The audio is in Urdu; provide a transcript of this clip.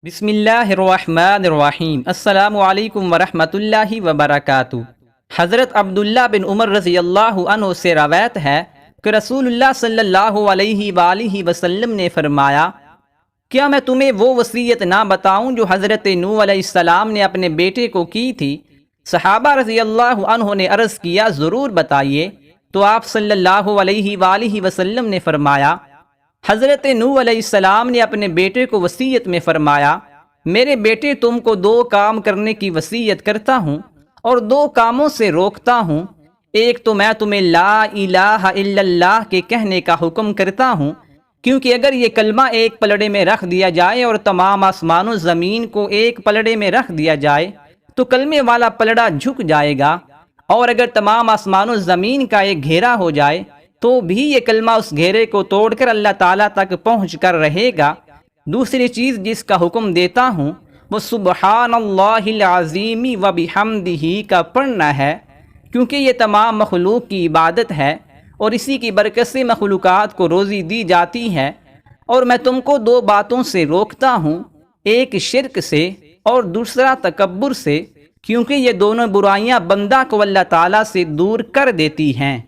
بسم اللہ الرحمن الرحیم۔ السلام علیکم ورحمۃ اللہ وبرکاتہ۔ حضرت عبداللہ بن عمر رضی اللہ عنہ سے روایت ہے کہ رسول اللہ صلی اللہ علیہ وآلہ وسلم نے فرمایا، کیا میں تمہیں وہ وصیت نہ بتاؤں جو حضرت نوح علیہ السلام نے اپنے بیٹے کو کی تھی؟ صحابہ رضی اللہ عنہ نے عرض کیا، ضرور بتائیے۔ تو آپ صلی اللہ علیہ وآلہ وسلم نے فرمایا، حضرت نوح علیہ السلام نے اپنے بیٹے کو وصیت میں فرمایا، میرے بیٹے، تم کو دو کام کرنے کی وصیت کرتا ہوں اور دو کاموں سے روکتا ہوں۔ ایک تو میں تمہیں لا الہ الا اللہ کے کہنے کا حکم کرتا ہوں، کیونکہ اگر یہ کلمہ ایک پلڑے میں رکھ دیا جائے اور تمام آسمان و زمین کو ایک پلڑے میں رکھ دیا جائے تو کلمے والا پلڑا جھک جائے گا، اور اگر تمام آسمان و زمین کا ایک گھیرا ہو جائے تو بھی یہ کلمہ اس گھیرے کو توڑ کر اللہ تعالیٰ تک پہنچ کر رہے گا۔ دوسری چیز جس کا حکم دیتا ہوں وہ سبحان اللہ العظیم و بحمدہ کا پڑھنا ہے، کیونکہ یہ تمام مخلوق کی عبادت ہے اور اسی کی برکت سے مخلوقات کو روزی دی جاتی ہے۔ اور میں تم کو دو باتوں سے روکتا ہوں، ایک شرک سے اور دوسرا تکبر سے، کیونکہ یہ دونوں برائیاں بندہ کو اللہ تعالیٰ سے دور کر دیتی ہیں۔